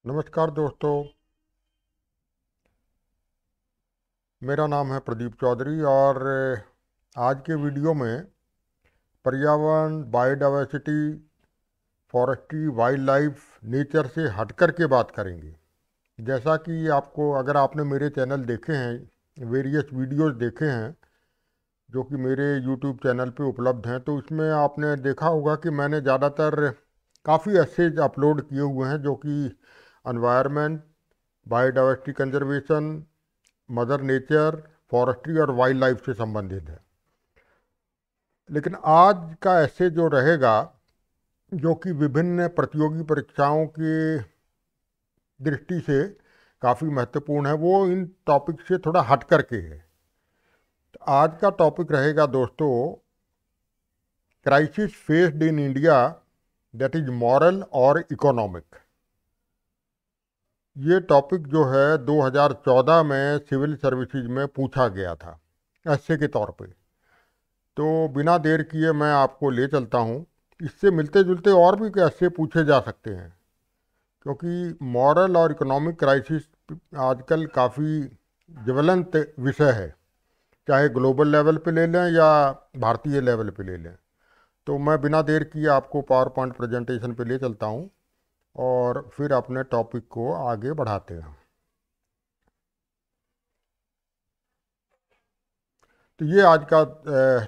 नमस्कार दोस्तों, मेरा नाम है प्रदीप चौधरी और आज के वीडियो में पर्यावरण, biodiversity, forestry, wild life, nature से हटकर के बात करेंगे। जैसा कि आपको, अगर आपने मेरे चैनल देखे हैं, वेरियस वीडियोस देखे हैं जो कि मेरे यूट्यूब चैनल पे उपलब्ध हैं, तो इसमें आपने देखा होगा कि मैंने ज़्यादातर काफ़ी एसेज अपलोड किए हुए हैं जो कि environment, biodiversity conservation, mother nature, forestry और वाइल्ड लाइफ से संबंधित है। लेकिन आज का ऐसे जो रहेगा, जो कि विभिन्न प्रतियोगी परीक्षाओं की दृष्टि से काफ़ी महत्वपूर्ण है, वो इन टॉपिक से थोड़ा हट करके है। तो आज का टॉपिक रहेगा दोस्तों, crisis faced in India, that is moral और इकोनॉमिक। ये टॉपिक जो है 2014 में सिविल सर्विसेज में पूछा गया था ऐसे के तौर पे। तो बिना देर किए मैं आपको ले चलता हूँ। इससे मिलते जुलते और भी ऐसे पूछे जा सकते हैं, क्योंकि मॉरल और इकोनॉमिक क्राइसिस आजकल काफ़ी ज्वलंत विषय है, चाहे ग्लोबल लेवल पे ले लें या भारतीय लेवल पे ले लें। तो मैं बिना देर किए आपको पावर पॉइंट प्रेजेंटेशन पे ले चलता हूँ और फिर अपने टॉपिक को आगे बढ़ाते हैं। तो ये आज का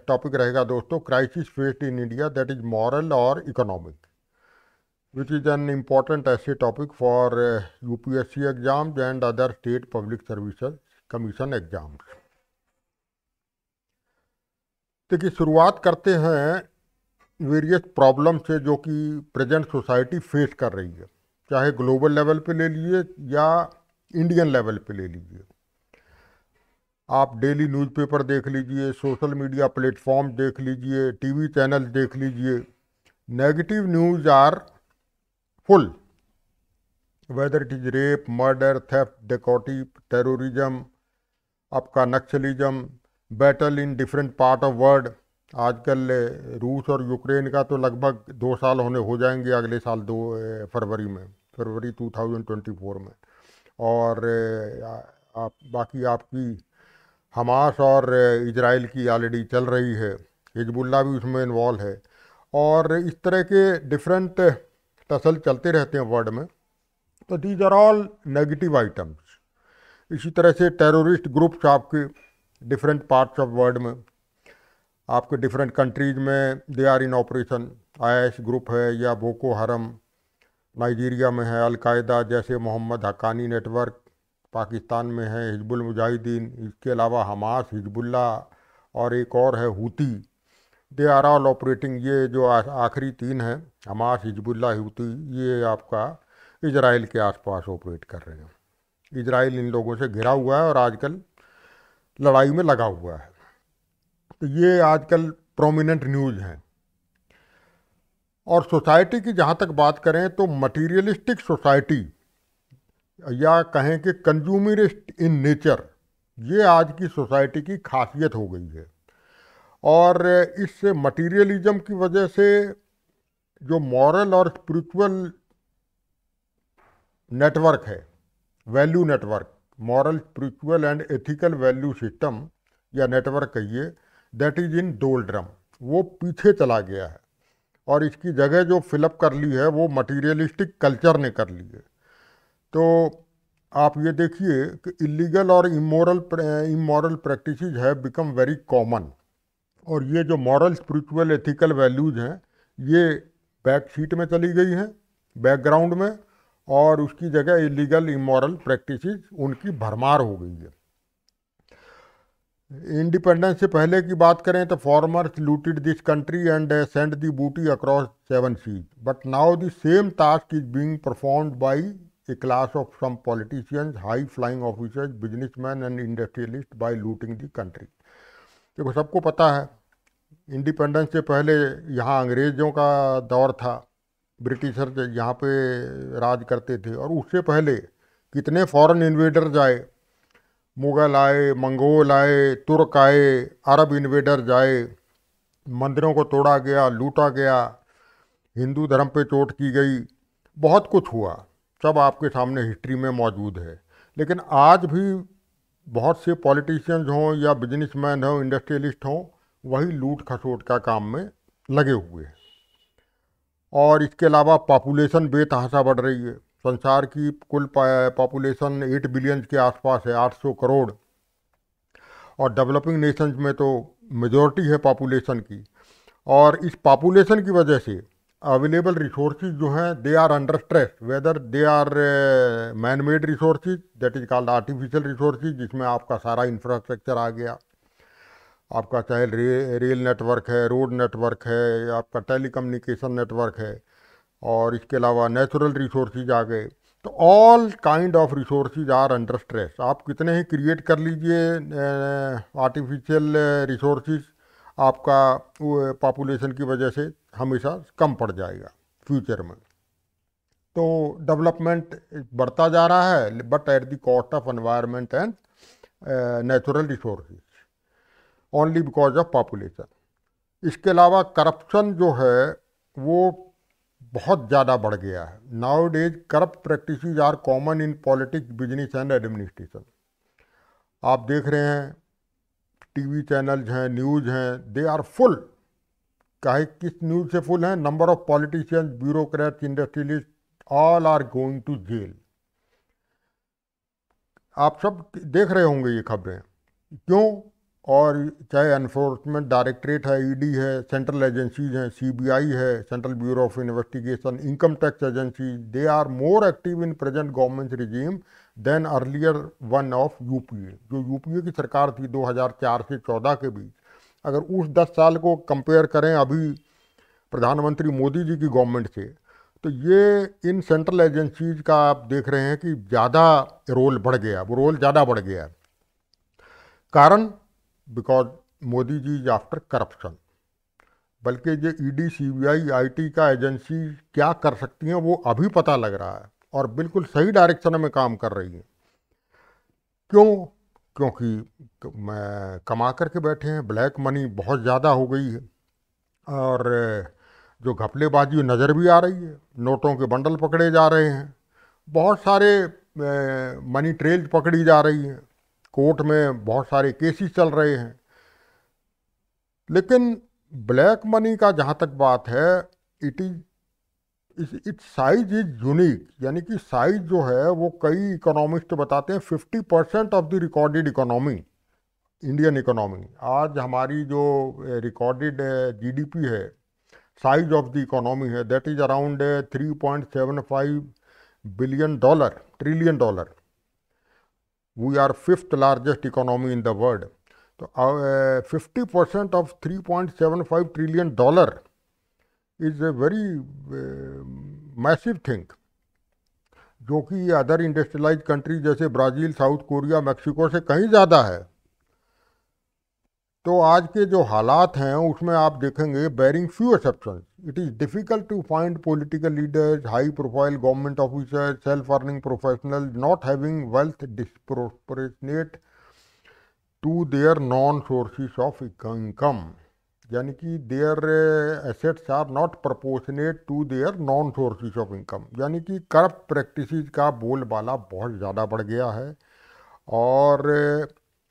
टॉपिक रहेगा दोस्तों, crisis faced in India, that is moral और economic, which is an important essay topic for UPSC exams and other state public services commission exams। देखिए, शुरुआत करते हैं वेरियस प्रॉब्लम से जो कि प्रेजेंट सोसाइटी फेस कर रही है, चाहे ग्लोबल लेवल पे ले लीजिए या इंडियन लेवल पे ले लीजिए। आप डेली न्यूज़पेपर देख लीजिए, सोशल मीडिया प्लेटफॉर्म देख लीजिए, टीवी चैनल देख लीजिए, negative news are full, whether it is rape, murder, theft, dacoity, terrorism, आपका naxalism, battle in different part of world. आजकल रूस और यूक्रेन का तो लगभग 2 साल हो जाएंगे अगले साल, 2 फरवरी 2024 में। और बाकी आपकी हमास और इजराइल की ऑलरेडी चल रही है, हिजबुल्ला भी उसमें इन्वॉल्व है, और इस तरह के डिफरेंट टसल चलते रहते हैं वर्ल्ड में। तो these are all negative items. इसी तरह से टेररिस्ट ग्रुप्स आपके डिफरेंट पार्ट्स ऑफ वर्ल्ड में, आपके डिफरेंट कंट्रीज में they are in operation. IS group है या बोको हरम नाइजीरिया में है, अलकायदा जैसे मोहम्मद हक्कानी नेटवर्क पाकिस्तान में है, हिजबुल मुजाहिदीन, इसके अलावा हमास, हिजबुल्ला और एक और है Houthi, they are all operating. ये जो आखिरी तीन हैं, हमास, हिजबुल्ला, हूती, ये आपका इजराइल के आसपास ऑपरेट कर रहे हैं। इजराइल इन लोगों से घिरा हुआ है और आजकल लड़ाई में लगा हुआ है। तो ये आजकल प्रोमिनेंट न्यूज़ हैं। और सोसाइटी की जहाँ तक बात करें तो मटीरियलिस्टिक सोसाइटी या कहें कि कंज्यूमरिस्ट इन नेचर, ये आज की सोसाइटी की खासियत हो गई है। और इस मटीरियलिज्म की वजह से जो मॉरल और स्पिरिचुअल नेटवर्क है, value network, moral, spiritual and ethical value system या नेटवर्क कहिए, दैट इज इन डोल्ड्रम, वो पीछे चला गया है। और इसकी जगह जो फिलअप कर ली है वो मटीरियलिस्टिक कल्चर ने कर ली है। तो आप ये देखिए कि इलीगल और immoral practices have become very common. और ये जो मॉरल, स्पिरिचुअल, एथिकल वैल्यूज़ हैं, ये बैक सीट में चली गई हैं, बैकग्राउंड में, और उसकी जगह इलीगल इमोरल प्रैक्टिसेस उनकी भरमार हो गई है। इंडिपेंडेंस से पहले की बात करें तो formers looted this country and send the booty across 7 seas, but now the same task is being performed by a class of some politicians, high flying officers, businessmen and industrialists by looting the country। देखो, सबको पता है independence से पहले यहाँ अंग्रेज़ों का दौर था, ब्रिटिशर यहाँ पे राज करते थे, और उससे पहले कितने फॉरेन इन्वेडर्स आए, मुग़ल आए, मंगोल आए, तुर्क आए, अरब इन्वेडर्स आए, मंदिरों को तोड़ा गया, लूटा गया, हिंदू धर्म पे चोट की गई, बहुत कुछ हुआ। सब आपके सामने हिस्ट्री में मौजूद है। लेकिन आज भी बहुत से पॉलिटिशियंस हों या बिजनेसमैन हों, इंडस्ट्रियलिस्ट हों, वही लूट खसोट का काम में लगे हुए हैं। और इसके अलावा पॉपुलेशन बेतहाशा बढ़ रही है। संसार की कुल पॉपुलेशन 8 बिलियन के आसपास है, 800 करोड़। और डेवलपिंग नेशंस में तो मेजॉरिटी है पॉपुलेशन की। और इस पॉपुलेशन की वजह से अवेलेबल रिसोर्सेज जो हैं they are under stress, whether they are man made resources, that is called artificial resources, जिसमें आपका सारा इंफ्रास्ट्रक्चर आ गया। आपका चाहे रेल नेटवर्क है, रोड नेटवर्क है, या आपका टेलीकम्युनिकेशन नेटवर्क है, और इसके अलावा नेचुरल रिसोर्सेज आ गए। तो all kind of resources are under stress. आप कितने ही क्रिएट कर लीजिए आर्टिफिशियल रिसोर्सेज, आपका पॉपुलेशन की वजह से हमेशा कम पड़ जाएगा फ्यूचर में। तो डेवलपमेंट बढ़ता जा रहा है, but at the cost of environment and natural resources, only because of population. इसके अलावा करप्शन जो है वो बहुत ज़्यादा बढ़ गया है। Nowadays corrupt practices are common in politics, business and administration. आप देख रहे हैं टीवी चैनल्स हैं, न्यूज़ हैं, दे आर फुल। काहे किस न्यूज़ से फुल हैं? Number of politicians, bureaucrats, industrialist, all are going to jail. आप सब देख रहे होंगे ये खबरें, क्यों? और चाहे एनफोर्समेंट डायरेक्टरेट है, ईडी है, सेंट्रल एजेंसीज हैं, सीबीआई है, Central Bureau of Investigation, income tax agency, they are more active in present government regime then earlier one of UPA. जो यूपीए की सरकार थी 2004 से 14 के बीच, अगर उस 10 साल को कंपेयर करें अभी प्रधानमंत्री मोदी जी की गवर्नमेंट से, तो ये इन सेंट्रल एजेंसीज का आप देख रहे हैं कि ज़्यादा रोल बढ़ गया, वो रोल ज़्यादा बढ़ गया। कारण because Modi ji is after corruption. बल्कि ये ईडी, सीबीआई, आईटी का एजेंसी क्या कर सकती हैं वो अभी पता लग रहा है, और बिल्कुल सही डायरेक्शन में काम कर रही है। क्यों? क्योंकि कमा करके बैठे हैं, ब्लैक मनी बहुत ज़्यादा हो गई है, और जो घपलेबाजी नज़र भी आ रही है। नोटों के बंडल पकड़े जा रहे हैं, बहुत सारे मनी ट्रेल्स पकड़ी जा रही हैं, कोर्ट में बहुत सारे केसेस चल रहे हैं। लेकिन ब्लैक मनी का जहाँ तक बात है, इट्स साइज इज यूनिक, यानी कि साइज जो है वो कई इकोनॉमिस्ट बताते हैं 50% of the recorded economy, Indian economy. आज हमारी जो रिकॉर्डेड जीडीपी है, साइज ऑफ द इकोनॉमी है, that is around $3.75 billion, trillion dollar. We are 5th largest economy in the world. तो 50% of $3.75 trillion is a very massive thing, जो कि other industrialise country जैसे Brazil, South Korea, Mexico से कहीं ज़्यादा है। तो आज के जो हालात हैं उसमें आप देखेंगे, barring few exceptions, it is difficult to find political leaders, high profile government officers, self earning professional not having wealth disproportionate to their known sources of income, यानी कि their assets are not proportionate to their known sources of income. यानी कि corrupt practices का बोलबाला बहुत ज़्यादा बढ़ गया है, और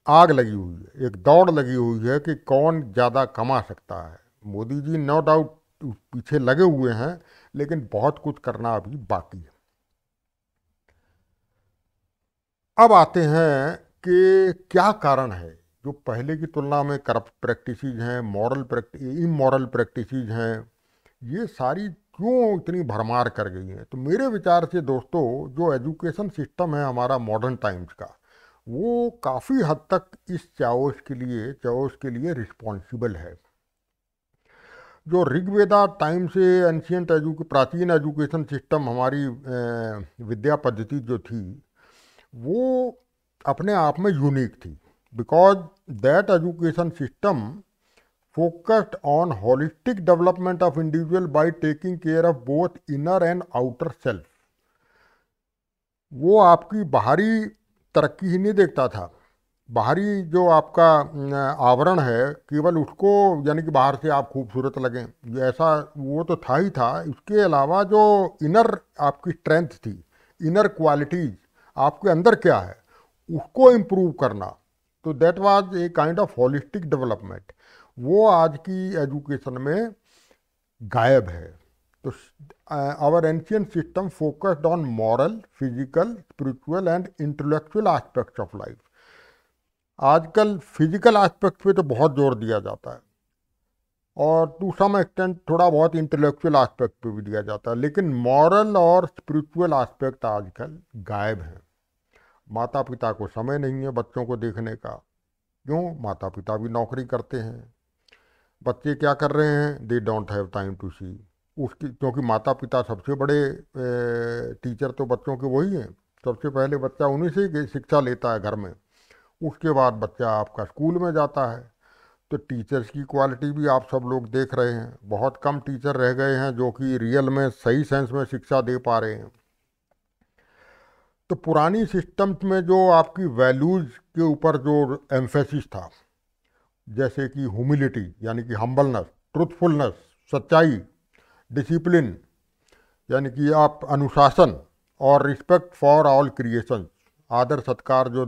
आग लगी हुई है, एक दौड़ लगी हुई है कि कौन ज़्यादा कमा सकता है। मोदी जी नो डाउट पीछे लगे हुए हैं, लेकिन बहुत कुछ करना अभी बाकी है। अब आते हैं कि क्या कारण है जो पहले की तुलना में करप्ट प्रैक्टिसेस हैं, इमोरल प्रैक्टिसेस हैं, ये सारी क्यों इतनी भरमार कर गई हैं। तो मेरे विचार से दोस्तों, जो एजुकेशन सिस्टम है हमारा मॉडर्न टाइम्स का, वो काफ़ी हद तक इस चाओस के लिए रिस्पॉन्सिबल है। जो ऋग्वेदा टाइम से प्राचीन एजुकेशन सिस्टम, हमारी विद्या पद्धति जो थी, वो अपने आप में यूनिक थी, because that education system focused on holistic development of individual by taking care of both inner and outer self. वो आपकी बाहरी तरक्की ही नहीं देखता था, बाहरी जो आपका आवरण है केवल उसको, यानी कि बाहर से आप खूबसूरत लगें, ऐसा वो तो था ही था। इसके अलावा जो इनर आपकी स्ट्रेंथ थी, इनर क्वालिटीज, आपके अंदर क्या है उसको इम्प्रूव करना। तो that was a kind of holistic development, वो आज की एजुकेशन में गायब है। तो our ancient system focused on moral, physical, spiritual and intellectual aspects of life. आजकल फिजिकल एस्पेक्ट पे तो बहुत जोर दिया जाता है और टू सम एक्सटेंट थोड़ा बहुत इंटेलेक्चुअल एस्पेक्ट पे भी दिया जाता है, लेकिन मॉरल और स्पिरिचुअल एस्पेक्ट आजकल गायब है। माता पिता को समय नहीं है बच्चों को देखने का। क्यों? माता पिता भी नौकरी करते हैं। बच्चे क्या कर रहे हैं? They don't have time to see. उसकी, क्योंकि माता पिता सबसे बड़े टीचर तो बच्चों के वही हैं। सबसे पहले बच्चा उन्हीं से ही शिक्षा लेता है घर में, उसके बाद बच्चा आपका स्कूल में जाता है। तो टीचर्स की क्वालिटी भी आप सब लोग देख रहे हैं, बहुत कम टीचर रह गए हैं जो कि रियल में सही सेंस में शिक्षा दे पा रहे हैं। तो पुरानी सिस्टम्स में जो आपकी वैल्यूज़ के ऊपर जो एम्फेसिस था, जैसे कि ह्यूमिलिटी यानी कि हम्बलनेस, ट्रूथफुलनेस, सच्चाई, डिसिप्लिन यानी कि आप अनुशासन, और रिस्पेक्ट फॉर ऑल क्रिएशन, आदर सत्कार, जो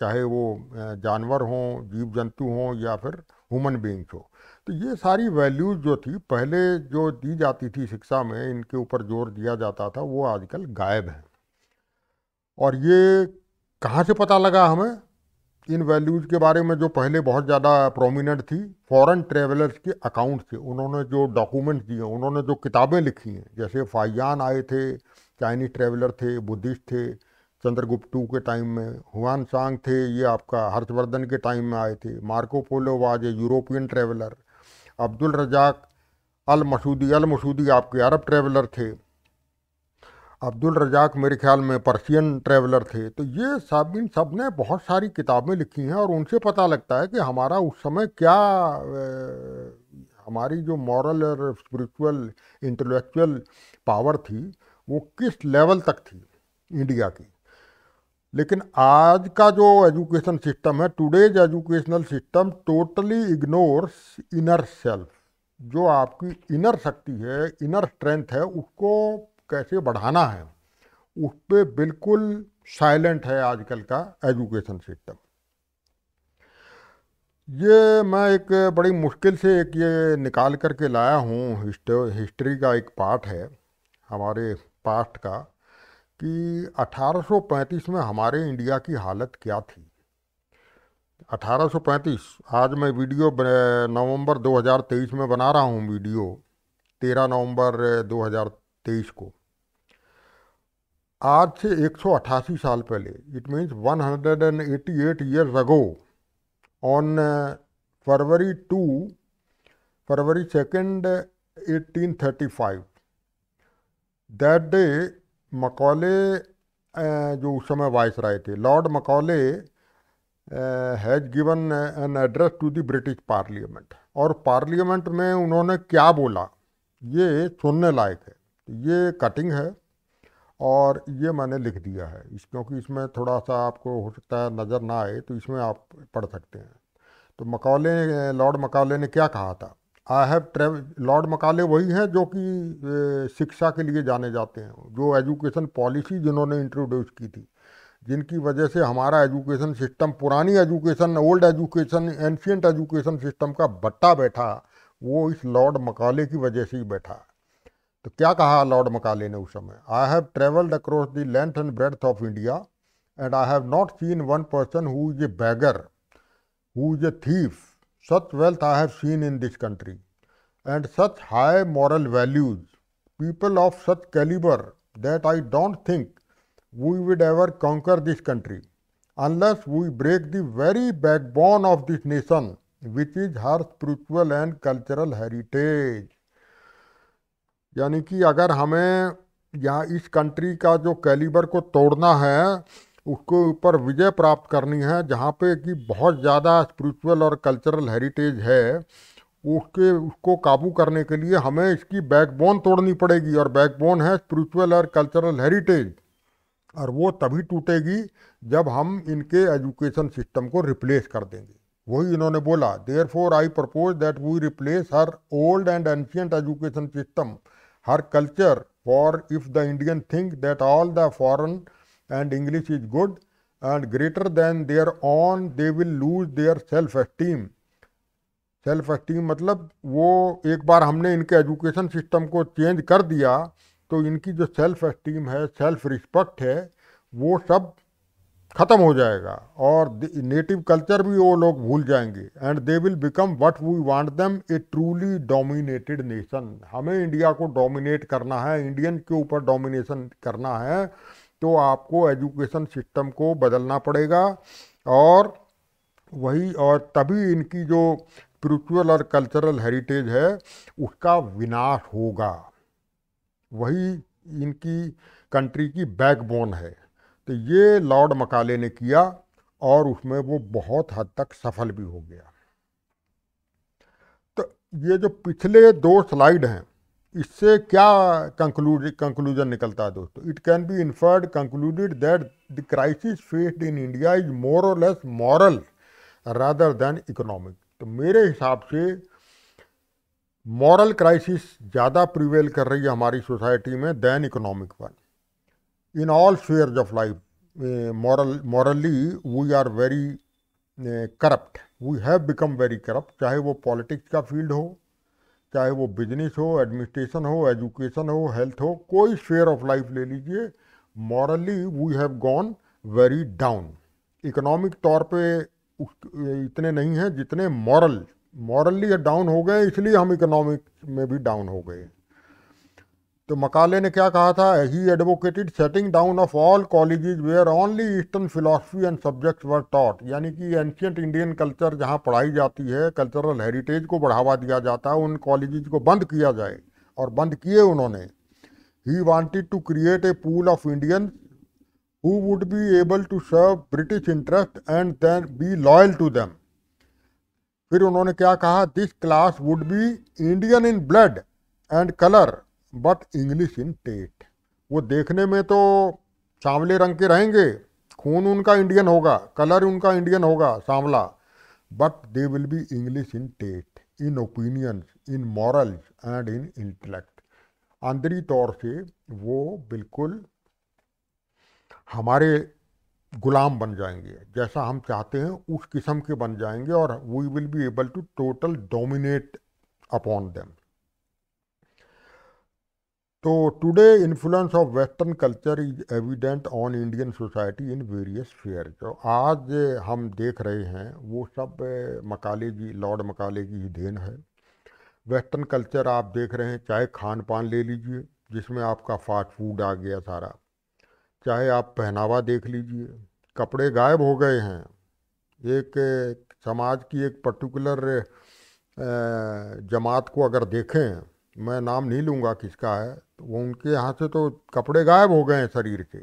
चाहे वो जानवर हों, जीव जंतु हों या फिर ह्यूमन बींग्स हो। तो ये सारी वैल्यूज़ जो थी पहले जो दी जाती थी शिक्षा में, इनके ऊपर जोर दिया जाता था, वो आजकल गायब है। और ये कहाँ से पता लगा हमें इन वैल्यूज़ के बारे में जो पहले बहुत ज़्यादा प्रोमिनेंट थी? फॉरेन ट्रेवलर्स के अकाउंट थे, उन्होंने जो डॉक्यूमेंट्स दिए, उन्होंने जो किताबें लिखी हैं, जैसे फाइयान आए थे, चाइनीज ट्रेवलर थे, बुद्धिस्ट थे चंद्रगुप्त के टाइम में, हुआन सांग थे, ये आपका हर्षवर्धन के टाइम में आए थे, Marco Polo was a European traveller, Abdul Razzaq al Masudi आपके अरब ट्रेवलर थे, अब्दुल रजाक मेरे ख्याल में पर्शियन ट्रेवलर थे। तो ये इन सब ने बहुत सारी किताबें लिखी हैं और उनसे पता लगता है कि हमारा उस समय क्या हमारी जो मॉरल और स्पिरिचुअल इंटेलेक्चुअल पावर थी वो किस लेवल तक थी इंडिया की। लेकिन आज का जो एजुकेशन सिस्टम है, today's educational system totally ignores inner self. जो आपकी इनर शक्ति है, इनर स्ट्रेंथ है, उसको कैसे बढ़ाना है, उस पर बिल्कुल साइलेंट है आजकल का एजुकेशन सिस्टम। ये मैं एक बड़ी मुश्किल से एक ये निकाल करके लाया हूँ, हिस्ट्री का एक पार्ट है हमारे पास्ट का, कि 1835 में हमारे इंडिया की हालत क्या थी। 1835, आज मैं वीडियो नवंबर 2023 में बना रहा हूँ, वीडियो 13 नवंबर 2023 को। आज से 188 साल पहले, it means 188 years ago, on February 2 1835, that day Macaulay, जो उस समय वाइसराय थे, lord Macaulay has given an address to the British parliament. और पार्लियामेंट में उन्होंने क्या बोला ये सुनने लायक है। ये कटिंग है और ये मैंने लिख दिया है क्योंकि इसमें थोड़ा सा आपको हो सकता है नज़र ना आए, तो इसमें आप पढ़ सकते हैं। तो लॉर्ड मकौले ने क्या कहा था? I have travel. Lord Macaulay वही हैं जो कि शिक्षा के लिए जाने जाते हैं, जो एजुकेशन पॉलिसी जिन्होंने इंट्रोड्यूस की थी, जिनकी वजह से हमारा एजुकेशन सिस्टम, पुरानी education, old education, ancient education system का बट्टा बैठा, वो इस लॉर्ड मकाले की वजह से ही बैठा। तो क्या कहा लॉर्ड मकाले ने उस समय? I have travelled across the length and breadth of India and I have not seen one person who is a bagger, who is a thief. Such wealth I have seen in this country, and such high moral values, people of such caliber, that I don't think we would ever conquer this country unless we break the very backbone of this nation, which is her spiritual and cultural heritage. यानी कि अगर हमें यहाँ इस country का जो calibre को तोड़ना है, उसके ऊपर विजय प्राप्त करनी है, जहाँ पे कि बहुत ज़्यादा स्पिरिचुअल और कल्चरल हेरिटेज है, उसको काबू करने के लिए हमें इसकी बैकबोन तोड़नी पड़ेगी। और बैकबोन है स्पिरिचुअल और कल्चरल हेरिटेज, और वो तभी टूटेगी जब हम इनके एजुकेशन सिस्टम को रिप्लेस कर देंगे। वही इन्होंने बोला, therefore I propose that we replace her old and ancient education system, her culture, For if the Indian think that all the foreign and English is good and greater than their own, they will lose their self esteem. Self esteem मतलब वो एक बार हमने इनके education system को change कर दिया तो इनकी जो सेल्फ एस्टीम है, सेल्फ रिस्पेक्ट है, वो सब ख़त्म हो जाएगा और नेटिव कल्चर भी वो लोग भूल जाएंगे. And they will become what we want them, a truly dominated nation. हमें इंडिया को डोमिनेट करना है, इंडियन के ऊपर डोमिनेशन करना है, तो आपको एजुकेशन सिस्टम को बदलना पड़ेगा और तभी इनकी जो स्पिरिचुअल और कल्चरल हेरिटेज है उसका विनाश होगा. वही इनकी कंट्री की बैकबोन है. तो ये लॉर्ड मकाले ने किया और उसमें वो बहुत हद तक सफल भी हो गया. तो ये जो पिछले 2 स्लाइड हैं इससे क्या कंक्लूजन निकलता है दोस्तों? It can be inferred concluded that the crisis faced in India is more or less moral rather than economic. तो मेरे हिसाब से मॉरल क्राइसिस ज़्यादा प्रिवेल कर रही है हमारी सोसाइटी में then economic one. In all spheres of life, morally we are very corrupt. We have become very corrupt. चाहे वो पॉलिटिक्स का फील्ड हो, चाहे वो बिजनेस हो, एडमिनिस्ट्रेशन हो, एजुकेशन हो, हेल्थ हो, कोई स्फेयर ऑफ लाइफ ले लीजिए, morally we have gone very down. Economic तौर पे इतने नहीं हैं जितने मॉरली डाउन हो गए, इसलिए हम इकोनॉमिक में भी डाउन हो गए. तो मकाले ने क्या कहा था? He advocated setting down of all colleges where only eastern philosophy and subjects were taught. यानी कि एंशियंट इंडियन कल्चर जहाँ पढ़ाई जाती है, कल्चरल हेरिटेज को बढ़ावा दिया जाता है, उन कॉलेजेस को बंद किया जाए और बंद किए उन्होंने. He wanted to create a pool of Indians who would be able to serve British interest and then be loyal to them. फिर उन्होंने क्या कहा? This class would be Indian in blood and colour but English in taste. वो देखने में तो सांवले रंग के रहेंगे, खून उनका इंडियन होगा, कलर उनका इंडियन होगा सांवला, but they will be English in taste, in opinions, in morals and in intellect. आंतरिक तौर से वो बिल्कुल हमारे गुलाम बन जाएंगे, जैसा हम चाहते हैं उस किस्म के बन जाएंगे और we will be able to total dominate upon them. तो today influence of western culture is evident on Indian society in various sphere. जो आज हम देख रहे हैं वो सब मकाले जी, लॉर्ड मकाले की ही देन है. वेस्टर्न कल्चर आप देख रहे हैं, चाहे खान पान ले लीजिए जिसमें आपका फास्ट फूड आ गया सारा, चाहे आप पहनावा देख लीजिए, कपड़े गायब हो गए हैं. एक समाज की एक पर्टिकुलर जमात को अगर देखें, मैं नाम नहीं लूँगा किसका है, तो वो उनके यहाँ से तो कपड़े गायब हो गए हैं शरीर के.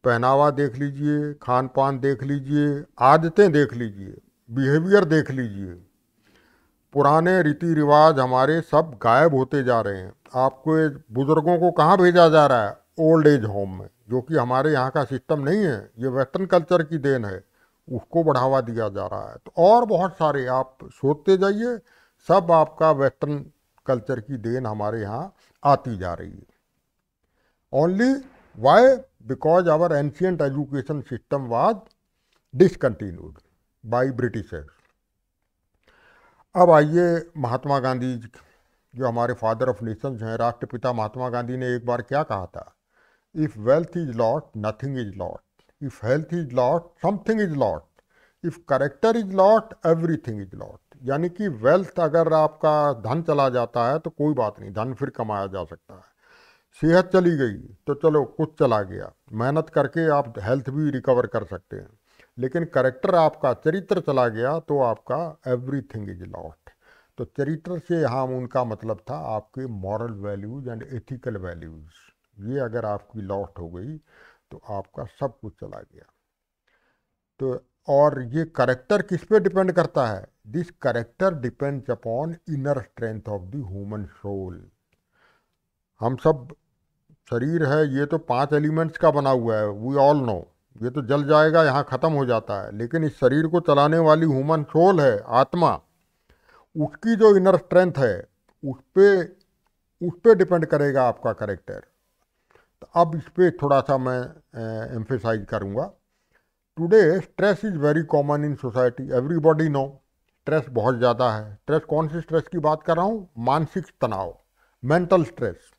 पहनावा देख लीजिए, खान पान देख लीजिए, आदतें देख लीजिए, बिहेवियर देख लीजिए, पुराने रीति रिवाज हमारे सब गायब होते जा रहे हैं. आपको बुज़ुर्गों को कहाँ भेजा जा रहा है? ओल्ड एज होम में, जो कि हमारे यहाँ का सिस्टम नहीं है, ये वेस्टर्न कल्चर की देन है, उसको बढ़ावा दिया जा रहा है. तो और बहुत सारे आप सोचते जाइए, सब आपका वेस्टर्न कल्चर की देन हमारे यहाँ आती जा रही है. Only why? Because our ancient education system was discontinued by Britishers. अब आइए महात्मा गांधी, जो हमारे फादर ऑफ नेशंस हैं, राष्ट्रपिता महात्मा गांधी ने एक बार क्या कहा था? If wealth is lost, nothing is lost. If health is lost, something is lost. If character is lost, everything is lost. यानी कि वेल्थ, अगर आपका धन चला जाता है तो कोई बात नहीं, धन फिर कमाया जा सकता है. सेहत चली गई तो चलो कुछ चला गया, मेहनत करके आप हेल्थ भी रिकवर कर सकते हैं. लेकिन कैरेक्टर, आपका चरित्र चला गया तो आपका एवरीथिंग इज लॉस्ट. तो चरित्र से यहाँ उनका मतलब था आपके moral values and ethical values. ये अगर आपकी लॉस्ट हो गई तो आपका सब कुछ चला गया. तो और ये करेक्टर किस पे डिपेंड करता है? This character depends upon inner strength of the human soul. हम सब शरीर है, ये तो 5 एलिमेंट्स का बना हुआ है, वी ऑल नो. ये तो जल जाएगा, यहाँ ख़त्म हो जाता है. लेकिन इस शरीर को चलाने वाली ह्यूमन सोल है, आत्मा, उसकी जो इनर स्ट्रेंथ है, उस पे उस पर डिपेंड करेगा आपका करेक्टर। तो अब इस पर थोड़ा सा मैं एम्फेसाइज करूँगा। Today stress is very common in society, everybody know stress बहुत ज़्यादा है। स्ट्रेस, कौन से स्ट्रेस की बात कर रहा हूँ? मानसिक तनाव, मेंटल स्ट्रेस।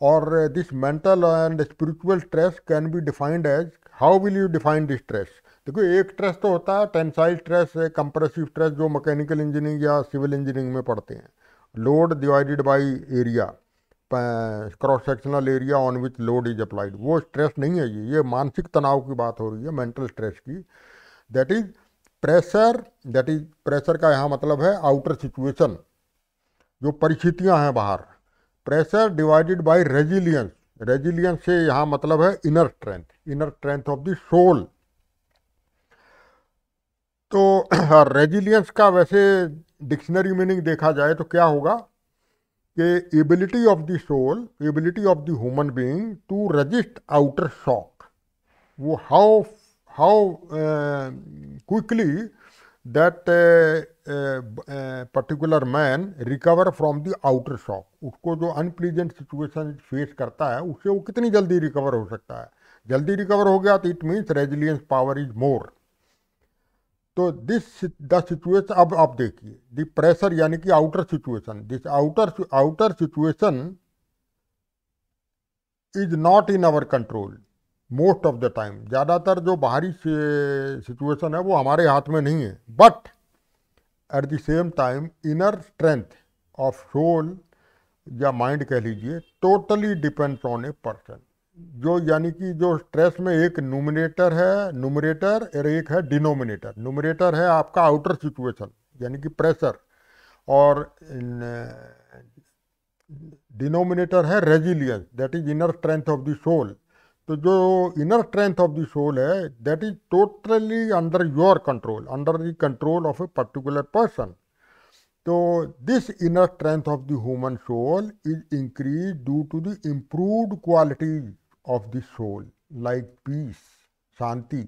और this mental and spiritual stress can be defined as, how will you define this stress? देखो, एक स्ट्रेस तो होता है टेंसाइल स्ट्रेस, कंप्रेसिव स्ट्रेस, जो मैकेनिकल इंजीनियरिंग या सिविल इंजीनियरिंग में पढ़ते हैं। Load divided by area, cross sectional area on which load is applied, वो स्ट्रेस नहीं है। ये मानसिक तनाव की बात हो रही है, मेंटल स्ट्रेस की। That is pressure, that is pressure का यहाँ मतलब है आउटर सिचुएशन, जो परिस्थितियाँ हैं बाहर। Pressure divided by resilience, resilience से यहाँ मतलब है inner strength, inner strength of the soul. तो रेजिलियंस का वैसे डिक्शनरी मीनिंग देखा जाए तो क्या होगा कि ability of the soul, ability of the human being to resist outer shock. वो how how quickly that particular man recover from the outer shock, उसको जो अनप्लीजेंट सिचुएशन फेस करता है उससे वो कितनी जल्दी रिकवर हो सकता है। जल्दी रिकवर हो गया तो it means resilience power is more. तो दिस द सिचुएशन, अब आप देखिए द प्रेशर यानी कि outer situation, this outer situation is not in our control most of the time. ज़्यादातर जो बाहरी सिचुएशन है वो हमारे हाथ में नहीं है। But at the same time inner strength of soul या माइंड कह लीजिए, totally depends on a person. जो यानी कि जो स्ट्रेस में एक न्यूमरेटर है, न्यूमरेटर, और एक है डिनोमिनेटर। न्यूमरेटर है आपका आउटर सिचुएशन यानी कि प्रेशर, और डिनोमिनेटर है resilience, that is inner strength of the soul. तो जो inner strength of the soul है that is totally under your control, under the control of a particular person. तो this inner strength of the human soul is increase due to the improved qualities of the soul, like peace, शांति,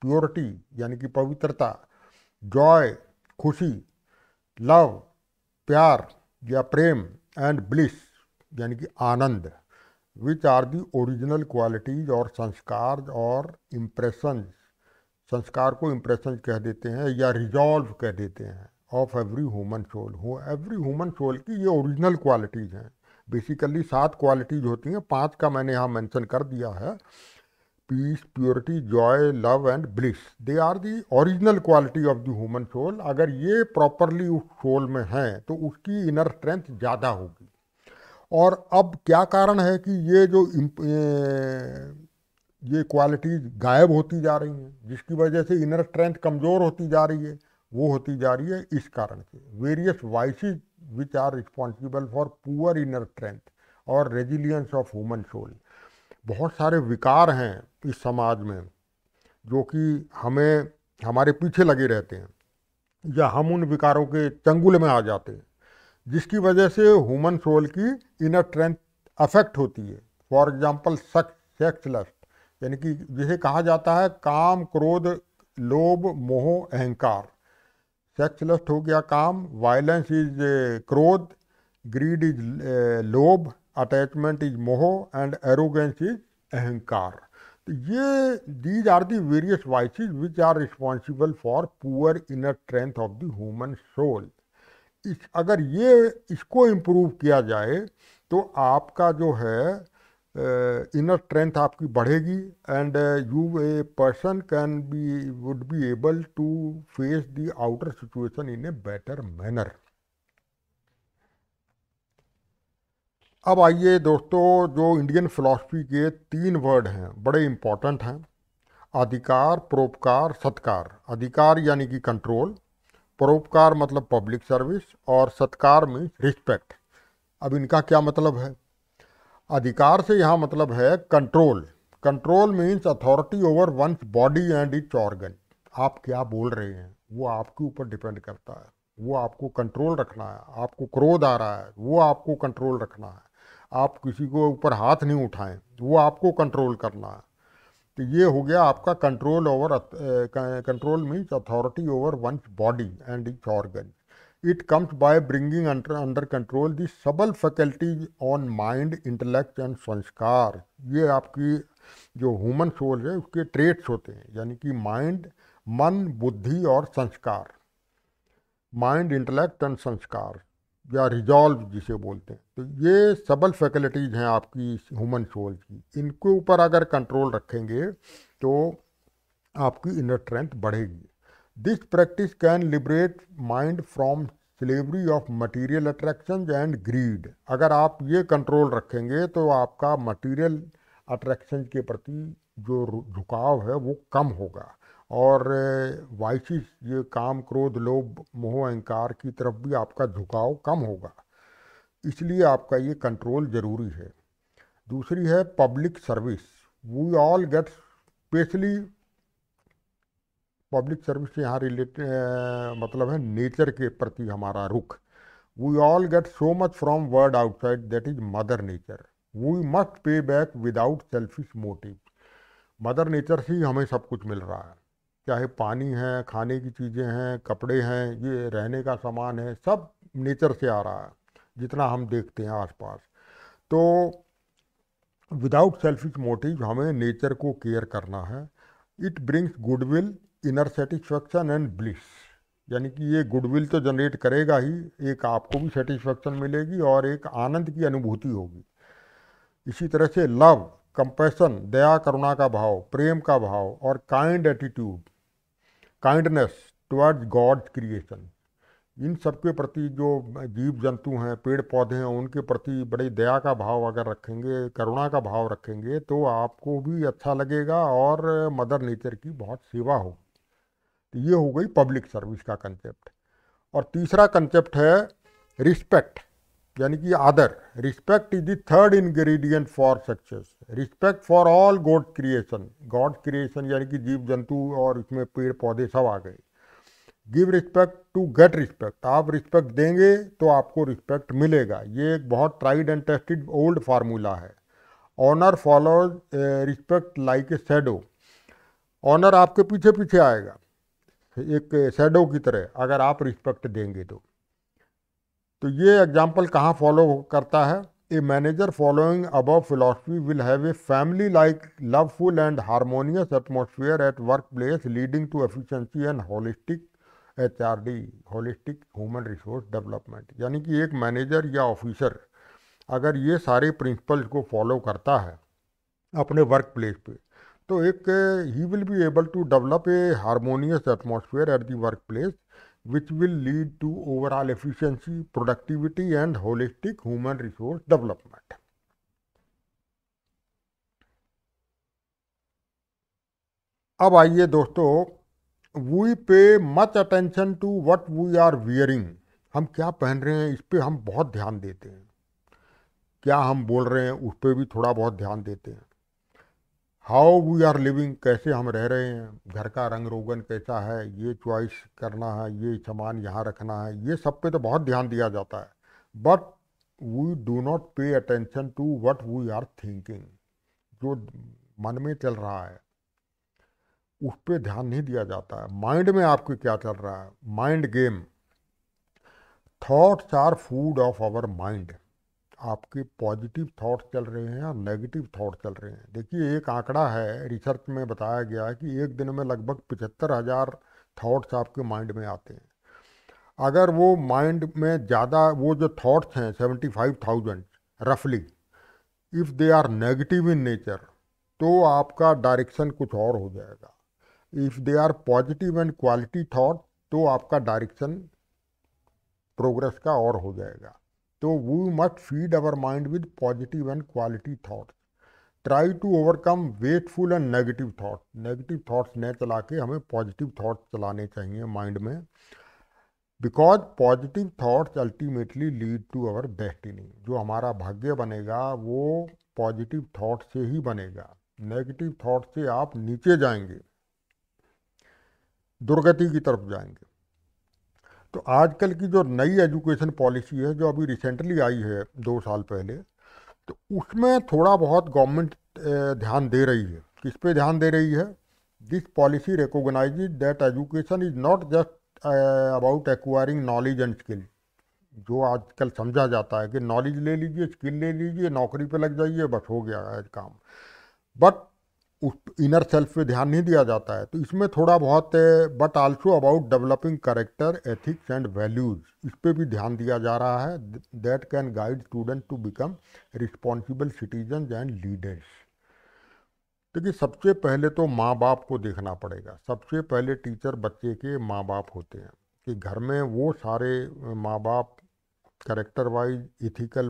purity यानी कि पवित्रता, Joy, खुशी, love, प्यार या प्रेम, and bliss यानी कि आनंद, which are the original qualities और संस्कार और इम्प्रेशन। संस्कार को इम्प्रेशन कह देते हैं या रिजॉल्व कह देते हैं, of every human soul. Every human soul की ये ओरिजिनल क्वालिटीज़ हैं। बेसिकली 7 क्वालिटीज़ होती हैं, 5 का मैंने यहाँ मेंशन कर दिया है। Peace, purity, joy, love and bliss, they are the original quality of the human soul. अगर ये प्रॉपरली उस सोल में हैं तो उसकी इनर स्ट्रेंथ ज़्यादा होगी। और अब क्या कारण है कि ये जो ये क्वालिटीज़ गायब होती जा रही हैं, जिसकी वजह से इनर स्ट्रेंथ कमज़ोर होती जा रही है? वो होती जा रही है इस कारण से, various vices which are responsible for poor inner strength और रेजिलियंस ऑफ ह्यूमन सोल। बहुत सारे विकार हैं इस समाज में जो कि हमें, हमारे पीछे लगे रहते हैं, या हम उन विकारों के चंगुल में आ जाते हैं, जिसकी वजह से ह्यूमन सोल की इनर स्ट्रेंथ अफेक्ट होती है। फॉर एग्जांपल सेक्स लस्ट, यानी कि जिसे कहा जाता है काम, क्रोध, लोभ, मोह, अहंकार। सेक्स लस्ट हो गया काम, वायलेंस इज क्रोध, ग्रीड इज लोभ, अटैचमेंट इज मोह, एंड एरोगेंस इज अहंकार। तो ये these are the various vices which are responsible for poor inner strength of the human soul. अगर ये इसको इम्प्रूव किया जाए तो आपका जो है इनर स्ट्रेंथ आपकी बढ़ेगी, and you a person can be would be able to face the outer situation in a better manner. अब आइए दोस्तों, जो इंडियन फिलॉसफी के 3 वर्ड हैं बड़े इम्पॉर्टेंट हैं, अधिकार, परोपकार, सत्कार। अधिकार यानी कि कंट्रोल, परोपकार मतलब पब्लिक सर्विस, और सत्कार मीन्स रिस्पेक्ट। अब इनका क्या मतलब है? अधिकार से यहाँ मतलब है control. Control means authority over one's body and its organ. आप क्या बोल रहे हैं वो आपके ऊपर डिपेंड करता है, वो आपको कंट्रोल रखना है। आपको क्रोध आ रहा है, वो आपको कंट्रोल रखना है। आप किसी को ऊपर हाथ नहीं उठाएं, वो आपको कंट्रोल करना है। तो ये हो गया आपका control over, control means authority over one's body and its organ. It comes by bringing under control the subtle faculties on mind, intellect and संस्कार। ये आपकी जो ह्यूमन सोल है उसके ट्रेट्स होते हैं, यानी कि माइंड, मन, बुद्धि और संस्कार। माइंड, इंटेलेक्ट एंड संस्कार या रिजॉल्व जिसे बोलते हैं, तो ये सबल फैकल्टीज हैं आपकी ह्यूमन सोल की। इनके ऊपर अगर कंट्रोल रखेंगे तो आपकी इनर स्ट्रेंथ बढ़ेगी। This practice can liberate mind from slavery of material attractions and greed. अगर आप ये कंट्रोल रखेंगे तो आपका मटेरियल अट्रैक्शन के प्रति जो झुकाव है वो कम होगा, और वाइसिस, ये काम, क्रोध, लोभ, मोह, अहंकार की तरफ भी आपका झुकाव कम होगा। इसलिए आपका ये कंट्रोल ज़रूरी है। दूसरी है public service. We all get, especially public service से यहाँ मतलब है नेचर के प्रति हमारा रुख। We all get so much from world outside, that is mother nature. We must pay back without selfish motive. Mother nature से ही हमें सब कुछ मिल रहा है, चाहे पानी है, खाने की चीज़ें हैं, कपड़े हैं, ये रहने का सामान है, सब नेचर से आ रहा है जितना हम देखते हैं आसपास। तो विदाउट सेल्फिश मोटिव हमें नेचर को केयर करना है। It brings goodwill, inner satisfaction and bliss. यानी कि ये गुडविल तो जनरेट करेगा ही, एक आपको भी सेटिस्फैक्शन मिलेगी और एक आनंद की अनुभूति होगी। इसी तरह से लव, कंपैशन, दया करुणा का भाव, प्रेम का भाव और kind attitude, kindness towards God's creation, इन सब के प्रति जो जीव जंतु हैं, पेड़ पौधे हैं, उनके प्रति बड़ी दया का भाव अगर रखेंगे, करुणा का भाव रखेंगे, तो आपको भी अच्छा लगेगा और मदर नेचर की बहुत सेवा होगी। तो ये हो गई पब्लिक सर्विस का कंसेप्ट। और तीसरा कंसेप्ट है रिस्पेक्ट, यानी कि आदर। Respect is the third ingredient for success. Respect for all God creation, God creation यानी कि जीव जंतु और इसमें पेड़ पौधे सब आ गए। Give respect to get respect. आप रिस्पेक्ट देंगे तो आपको रिस्पेक्ट मिलेगा। ये एक बहुत tried and tested old formula है। Honour follows respect like a shadow. Honour आपके पीछे पीछे आएगा एक शैडो की तरह, अगर आप रिस्पेक्ट देंगे तो ये एग्जाम्पल कहाँ फॉलो करता है? A manager following above philosophy will have a family like loveful and harmonious atmosphere at work place, leading to efficiency and holistic HRD, holistic human resource development. यानी कि एक मैनेजर या ऑफिसर अगर ये सारे प्रिंसिपल्स को फॉलो करता है अपने वर्क प्लेस पे, तो एक ही will be able to develop a harmonious atmosphere at the work place which will lead to overall efficiency, productivity and holistic human resource development. अब आइए दोस्तों, we pay much attention to what we are wearing. हम क्या पहन रहे हैं इस पे हम बहुत ध्यान देते हैं, क्या हम बोल रहे हैं उस पे भी थोड़ा बहुत ध्यान देते हैं। हाउ वी आर लिविंग, कैसे हम रह रहे हैं, घर का रंग रोगन कैसा है, ये चॉइस करना है, ये सामान यहाँ रखना है, ये सब पे तो बहुत ध्यान दिया जाता है। But we do not pay attention to what we are thinking. जो मन में चल रहा है उस पे ध्यान नहीं दिया जाता है। माइंड में आपके क्या चल रहा है, mind game. Thoughts are food of our mind. आपके पॉजिटिव थॉट्स चल रहे हैं और नेगेटिव थॉट चल रहे हैं। देखिए एक आंकड़ा है, रिसर्च में बताया गया है कि एक दिन में लगभग 75,000 थॉट्स आपके माइंड में आते हैं। अगर वो माइंड में ज़्यादा वो जो थॉट्स हैं 75,000 रफली, if they are negative in nature, तो आपका डायरेक्शन कुछ और हो जाएगा। If they are positive and quality thought, तो आपका डायरेक्शन प्रोग्रेस का और हो जाएगा। तो we must feed our mind with positive and quality thoughts. Try to overcome wasteful and negative thoughts. Negative thoughts न चला के हमें पॉजिटिव थॉट्स चलाने चाहिए माइंड में, because positive thoughts ultimately lead to our destiny. जो हमारा भाग्य बनेगा वो पॉजिटिव थॉट से ही बनेगा। नेगेटिव थॉट से आप नीचे जाएंगे, दुर्गति की तरफ जाएंगे। तो आजकल की जो नई एजुकेशन पॉलिसी है जो अभी रिसेंटली आई है 2 साल पहले, तो उसमें थोड़ा बहुत गवर्नमेंट ध्यान दे रही है। किस पे ध्यान दे रही है? This policy recognises that education is not just about acquiring knowledge and skill, जो आजकल समझा जाता है कि नॉलेज ले लीजिए, स्किल ले लीजिए, नौकरी पे लग जाइए, बस हो गया है काम। बट उस इनर सेल्फ पे ध्यान नहीं दिया जाता है। तो इसमें थोड़ा बहुत, but also about developing character, ethics and values, इस पे भी ध्यान दिया जा रहा है, that can guide student to become responsible citizen and leaders. देखिए, सबसे पहले तो माँ बाप को देखना पड़ेगा। सबसे पहले टीचर बच्चे के माँ बाप होते हैं, कि घर में वो सारे माँ बाप character wise, ethical,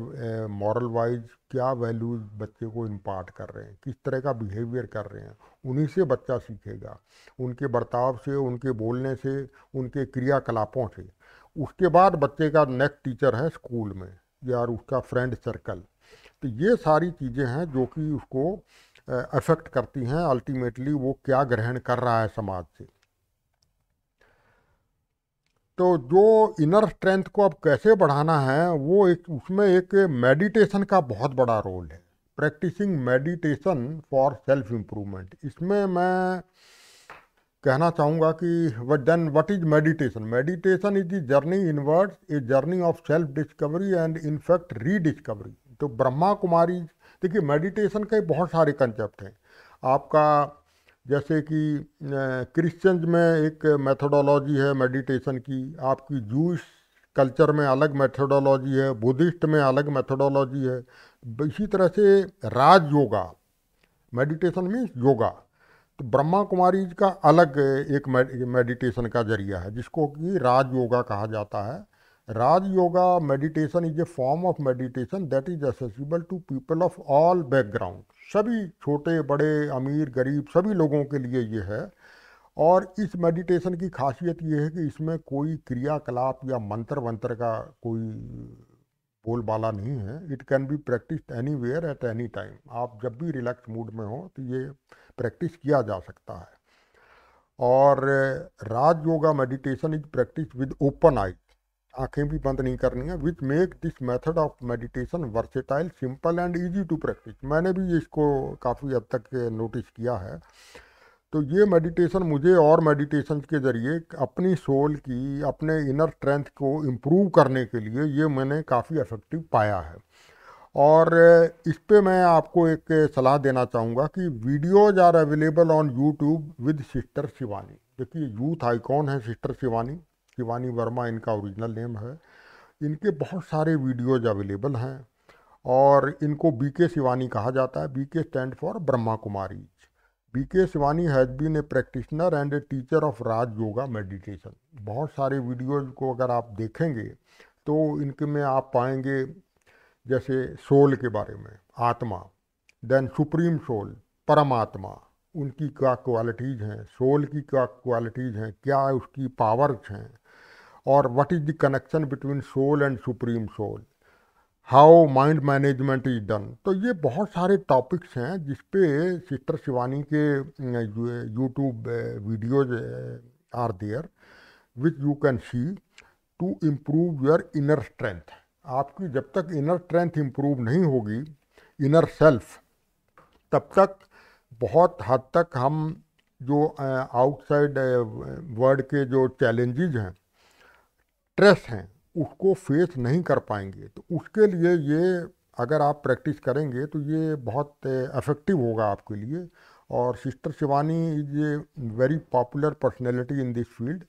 moral wise क्या वैल्यूज बच्चे को इम्पार्ट कर रहे हैं, किस तरह का बिहेवियर कर रहे हैं, उन्हीं से बच्चा सीखेगा, उनके बर्ताव से, उनके बोलने से, उनके क्रियाकलापों से। उसके बाद बच्चे का नेक्स्ट टीचर है स्कूल में, या उसका फ्रेंड सर्कल। तो ये सारी चीज़ें हैं जो कि उसको अफेक्ट करती हैं, अल्टीमेटली वो क्या ग्रहण कर रहा है समाज से। तो जो इनर स्ट्रेंथ को अब कैसे बढ़ाना है, वो एक, उसमें एक मेडिटेशन का बहुत बड़ा रोल है। Practising meditation for self improvement, इसमें मैं कहना चाहूँगा कि what is meditation. Meditation is the journey inwards, a journey of self discovery and in fact rediscovery. तो ब्रह्मा कुमारी, देखिए मेडिटेशन के बहुत सारे कंसेप्ट हैं आपका। जैसे कि क्रिश्चियंस में एक मेथोडोलॉजी है मेडिटेशन की, आपकी जूस कल्चर में अलग मेथोडोलॉजी है, बुद्धिस्ट में अलग मेथोडोलॉजी है। इसी तरह से राज योगा, मेडिटेशन मीन्स योगा, तो ब्रह्मा कुमारी का अलग एक मेडिटेशन का जरिया है, जिसको कि राज योगा कहा जाता है। Raj yoga meditation is a form of meditation that is accessible to people of all background, सभी छोटे बड़े अमीर गरीब सभी लोगों के लिए ये है। और इस मेडिटेशन की खासियत ये है कि इसमें कोई क्रियाकलाप या मंत्र वंत्र का कोई बोलबाला नहीं है। It can be practised anywhere at any time. आप जब भी रिलैक्स मूड में हो तो ये प्रैक्टिस किया जा सकता है। और Raj yoga meditation is practice with open eyes, आंखें भी बंद नहीं करनी है, which make this method of meditation versatile, simple and easy to practice. मैंने भी इसको काफ़ी हद तक नोटिस किया है। तो ये मेडिटेशन मुझे और मेडिटेशन के ज़रिए अपनी सोल की, अपने इनर स्ट्रेंथ को इम्प्रूव करने के लिए ये मैंने काफ़ी इफेक्टिव पाया है। और इस पे मैं आपको एक सलाह देना चाहूँगा कि videos are available on YouTube with sister Shivani. देखिए, यूथ आइकॉन है सिस्टर शिवानी, शिवानी वर्मा इनका ओरिजिनल नेम है। इनके बहुत सारे वीडियोज अवेलेबल हैं, और इनको बीके शिवानी कहा जाता है। BK stand for Brahma Kumari. BK Shivani has been a practitioner and a teacher of Raj yoga meditation. बहुत सारे वीडियोज को अगर आप देखेंगे तो इनके में आप पाएंगे, जैसे सोल के बारे में, आत्मा, देन सुप्रीम सोल, परमात्मा, उनकी क्या क्वालिटीज़ हैं, सोल की क्या क्वालिटीज़ हैं, क्या उसकी पावर्स हैं, और what is the connection between soul and supreme soul, how mind management is done. तो ये बहुत सारे टॉपिक्स हैं जिस पे सिस्टर शिवानी के YouTube videos are there which you can see to improve your inner strength. आपकी जब तक इनर स्ट्रेंथ इम्प्रूव नहीं होगी, इनर सेल्फ, तब तक बहुत हद तक हम जो आउटसाइड वर्ल्ड के जो चैलेंजेस हैं, स्ट्रेस हैं, उसको फेस नहीं कर पाएंगे। तो उसके लिए ये अगर आप प्रैक्टिस करेंगे तो ये बहुत इफेक्टिव होगा आपके लिए। और sister Shivani is a very popular personality in this field,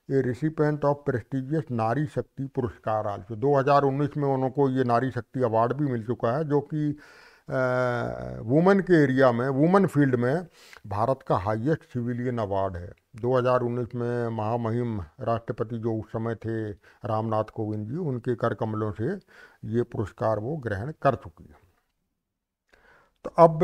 A recipient of prestigious नारी शक्ति पुरस्कार आल्सो। 2019 में उनको ये नारी शक्ति अवार्ड भी मिल चुका है, जो कि वुमेन के एरिया में, वुमेन फील्ड में भारत का हाईएस्ट सिविलियन अवार्ड है। 2019 में महामहिम राष्ट्रपति जो उस समय थे रामनाथ कोविंद जी, उनके कर कमलों से ये पुरस्कार वो ग्रहण कर चुकी है। तो अब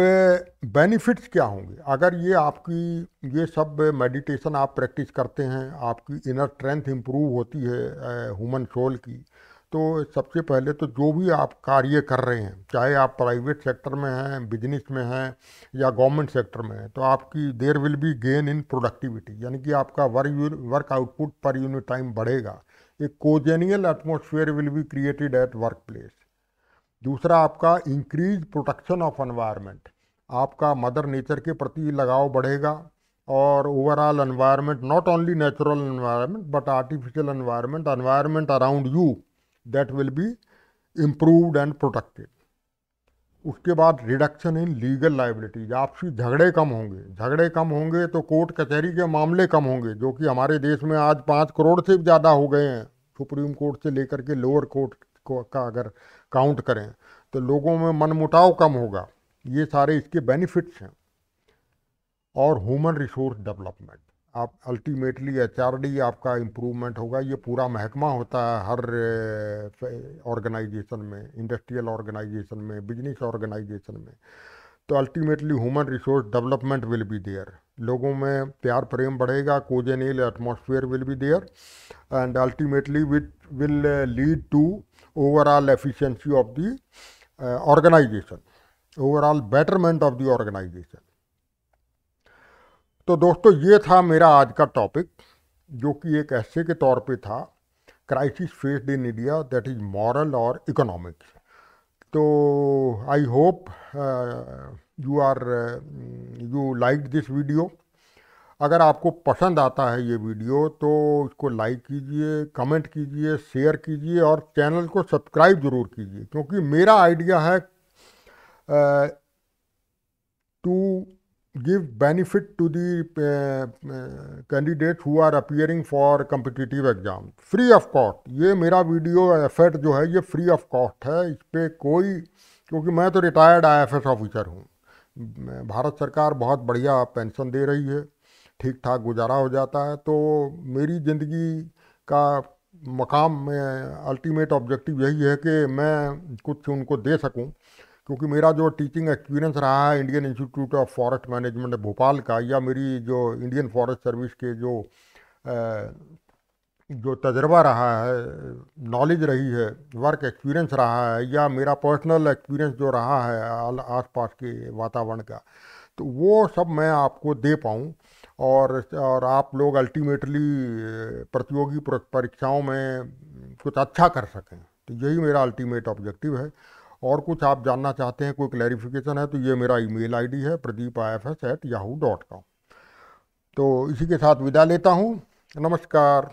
बेनिफिट्स क्या होंगे अगर ये आपकी ये सब मेडिटेशन आप प्रैक्टिस करते हैं, आपकी इनर स्ट्रेंथ इम्प्रूव होती है ह्यूमन सोल की। तो सबसे पहले तो जो भी आप कार्य कर रहे हैं, चाहे आप प्राइवेट सेक्टर में हैं, बिजनेस में हैं, या गवर्नमेंट सेक्टर में हैं, तो आपकी there will be gain in productivity, यानी कि आपका work output per unit time बढ़ेगा। एक congenial atmosphere will be created at work place. दूसरा, आपका इंक्रीज प्रोटेक्शन ऑफ एनवायरनमेंट, आपका मदर नेचर के प्रति लगाव बढ़ेगा, और overall environment, not only natural environment but artificial environment, environment around you, that will be improved and protected. उसके बाद रिडक्शन इन लीगल लाइबिलिटीज, आपसी झगड़े कम होंगे, झगड़े कम होंगे तो कोर्ट कचहरी के मामले कम होंगे, जो कि हमारे देश में आज 5 करोड़ से भी ज़्यादा हो गए हैं, सुप्रीम कोर्ट से लेकर के लोअर कोर्ट का अगर काउंट करें, तो लोगों में मनमुटाव कम होगा। ये सारे इसके बेनिफिट्स हैं। और ह्यूमन रिसोर्स डेवलपमेंट, आप अल्टीमेटली एचआरडी आपका इम्प्रूवमेंट होगा। ये पूरा महकमा होता है हर ऑर्गेनाइजेशन में, इंडस्ट्रियल ऑर्गेनाइजेशन में, बिजनेस ऑर्गेनाइजेशन में। तो ultimately human resource development will be there, लोगों में प्यार प्रेम बढ़ेगा, congenial atmosphere will be there, and ultimately which will lead to overall efficiency of the organisation, overall betterment of the organisation. तो दोस्तों, ये था मेरा आज का टॉपिक, जो कि एक ऐसे के तौर पे था, crisis faced in India, that is moral और इकोनॉमिक्स। तो I hope you like this video. अगर आपको पसंद आता है ये वीडियो तो इसको लाइक कीजिए, कमेंट कीजिए, शेयर कीजिए और चैनल को सब्सक्राइब ज़रूर कीजिए, क्योंकि मेरा आइडिया है to give benefit to the candidates who are appearing for competitive exam free of cost। ये मेरा वीडियो एफर्ट जो है ये फ्री ऑफ कॉस्ट है, इस पर कोई, क्योंकि मैं तो रिटायर्ड IAS ऑफिसर हूँ, भारत सरकार बहुत बढ़िया पेंशन दे रही है, ठीक ठाक गुजारा हो जाता है। तो मेरी ज़िंदगी का मकाम में अल्टीमेट ऑब्जेक्टिव यही है कि मैं कुछ उनको दे सकूं, क्योंकि मेरा जो टीचिंग एक्सपीरियंस रहा है Indian institute of forest management Bhopal का, या मेरी जो इंडियन फॉरेस्ट सर्विस के जो तजर्बा रहा है, नॉलेज रही है, वर्क एक्सपीरियंस रहा है, या मेरा पर्सनल एक्सपीरियंस जो रहा है आसपास के वातावरण का, तो वो सब मैं आपको दे पाऊँ, और आप लोग अल्टीमेटली प्रतियोगी परीक्षाओं में कुछ अच्छा कर सकें। तो यही मेरा अल्टीमेट ऑब्जेक्टिव है। और कुछ आप जानना चाहते हैं, कोई क्लैरिफिकेशन है, तो ये मेरा ईमेल आईडी है pradeepifs@yahoo.com। तो इसी के साथ विदा लेता हूँ। नमस्कार।